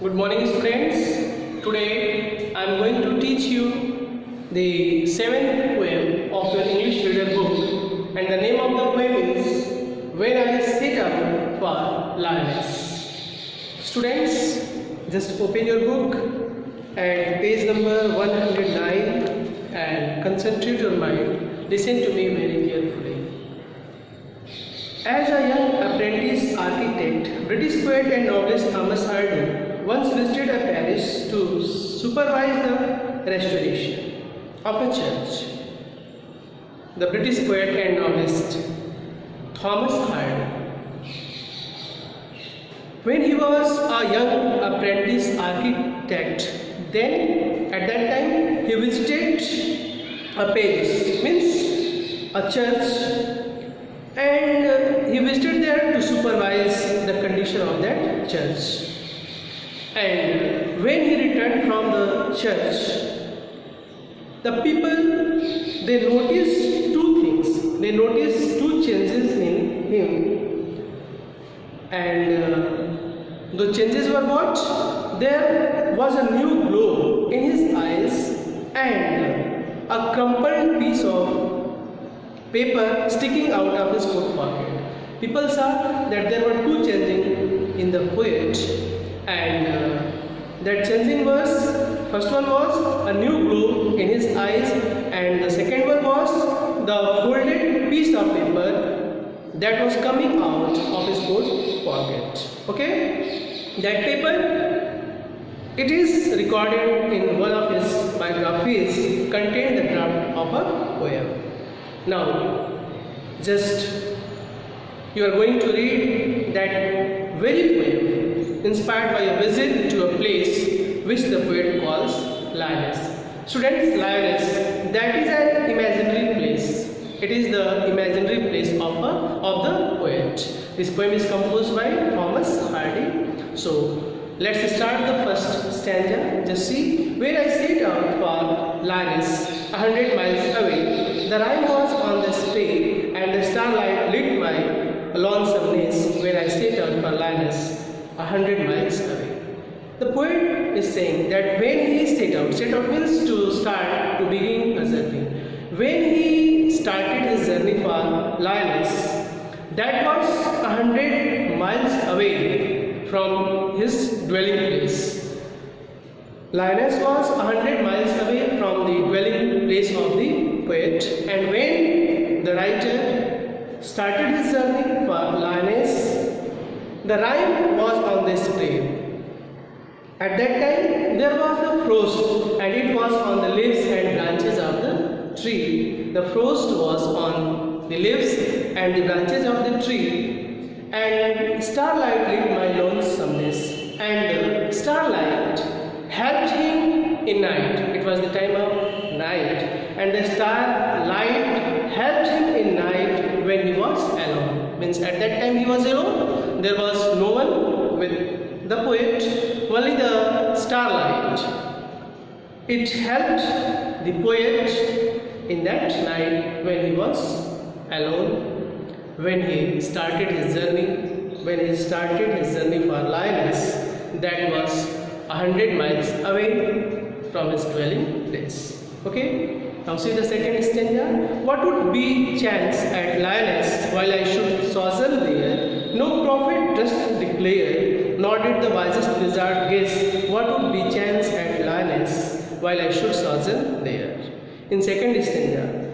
Good morning students. Today I am going to teach you the 7th poem of your English reader book, and the name of the poem is When I Set Out for Lioness. Students, just open your book and page number 109 and concentrate your mind. Listen to me very carefully. As a young apprentice architect, British poet and novelist Thomas Hardy once visited a parish to supervise the restoration of a church. The British poet and novelist Thomas Hardy, when he was a young apprentice architect, then at that time he visited a parish, means a church, and he visited there to supervise the condition of that church. And when he returned from the church, the people, they noticed two things. They noticed two changes in him, and the changes were what? There was a new glow in his eyes and a crumpled piece of paper sticking out of his coat pocket. People saw that there were two changes in the poet, and that changing was, first one was a new glow in his eyes, and the second one was the folded piece of paper that was coming out of his coat pocket. Okay, that paper, it is recorded in one of his biographies, contained the draft of a poem. Now, just you are going to read that very poem inspired by a visit to a place which the poet calls Lioness. Students, Lioness, that is an imaginary place. It is the imaginary place of the poet. This poem is composed by Thomas Hardy. So, let's start the first stanza. Just see, when I set out for Lioness, 100 miles away, the rhyme was on the spray, and the starlight lit my lonesomeness when I set out for Lioness, 100 miles away. The poet is saying that when he set out means to start, to begin a journey. When he started his journey for Lioness, that was 100 miles away from his dwelling place. Lioness was 100 miles away from the dwelling place of the poet, and when the writer started his journey for Lioness, the rhyme was on the spray. At that time, there was the frost, and it was on the leaves and branches of the tree. The frost was on the leaves and the branches of the tree, and starlight lit my lonesomeness, and the starlight helped him in night. It was the time of night, and the starlight helped him in night when he was alone. Means at that time he was alone. There was no one with the poet, only the starlight. It helped the poet in that night when he was alone, when he started his journey, for Lioness, that was 100 miles away from his dwelling place. Okay? Now see the second stanza. What would be chance at Lioness while I should sojourn there? No prophet just declared, nor did the wisest wizard guess what would be chance at Lioness while I should sojourn there. In second stanza,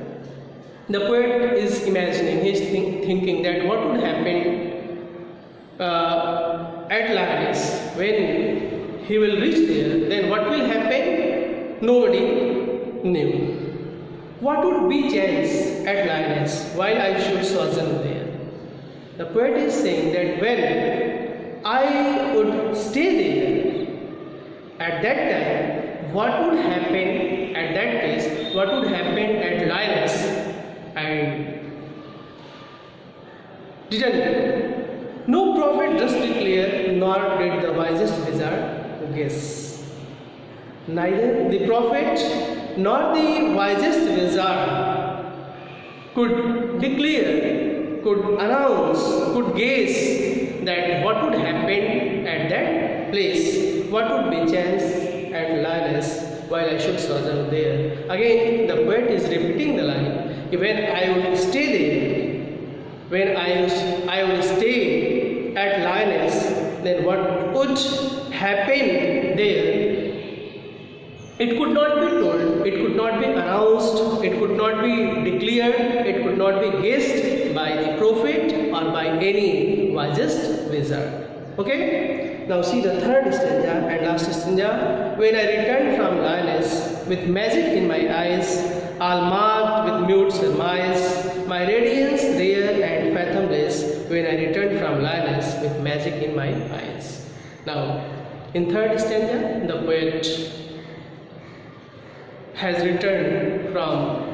the poet is imagining, he is thinking that what would happen at Lioness when he will reach there. Then what will happen? Nobody knew. What would be chance at Lioness while I should sojourn there? The poet is saying that when I would stay there, at that time, what would happen at that place, what would happen at Lioness, I didn't know. No prophet just declared, nor did the wisest wizard guess. Neither the prophet nor the wisest wizard could declare, could announce, could guess that what would happen at that place. what would be chance at Lioness while I should sojourn there. Again, the poet is repeating the line. When I would stay there, when I would stay at Lioness, then what would happen there? It could not be told, it could not be announced, it could not be declared, it could not be guessed by the prophet or by any wisest wizard. Okay? Now see the third stanza and last stanza. When I returned from Lioness with magic in my eyes, all marked with mute surmise, my radiance rare and fathomless, when I returned from Lioness with magic in my eyes. Now, in third stanza, the poet has returned from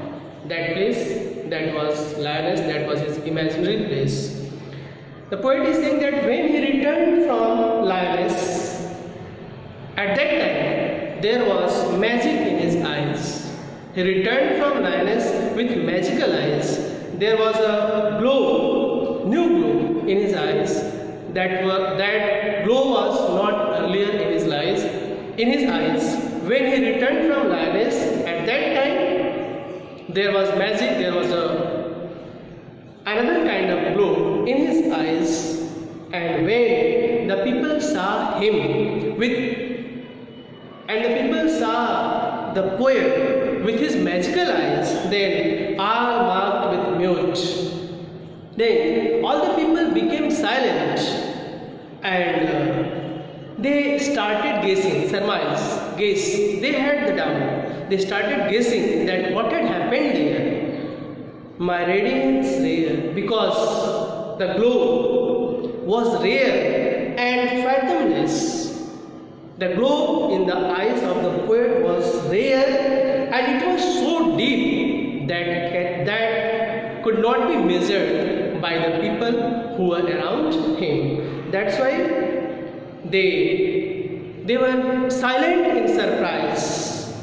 that place that was Lioness, that was his imaginary place. The poet is saying that when he returned from Lioness, at that time there was magic in his eyes. He returned from Lioness with magical eyes. There was a glow, new glow in his eyes. That glow was not earlier in his eyes. When he returned from Lioness, at that time there was magic. There was another kind of glow in his eyes. And when the people saw him the poet with his magical eyes, then all marked with mute. Then all the people became silent and they started guessing, surmise, guess. They had the doubt. They started guessing that what had happened there. My radiance rare, because the glow was rare and fathomless. The glow in the eyes of the poet was rare and it was so deep that could not be measured by the people who were around him. That's why they were silent in surprise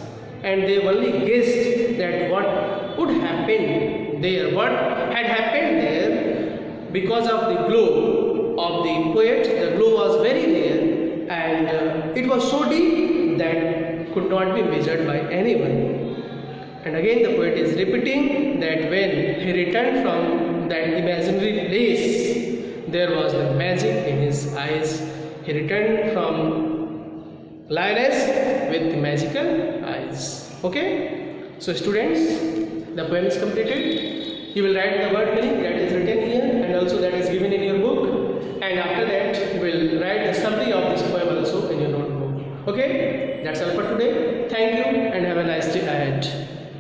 and they only guessed that what would happen there, what had happened there, because of the glow of the poet. The glow was very rare and it was so deep that could not be measured by anyone. And again the poet is repeating that when he returned from that imaginary place, there was the magic in his eyes. He returned from Lioness with magical eyes. Okay? So students, the poem is completed. You will write the word meaning that is written here and also that is given in your book. And after that, you will write the summary of this poem also in your notebook. Okay? That's all for today. Thank you.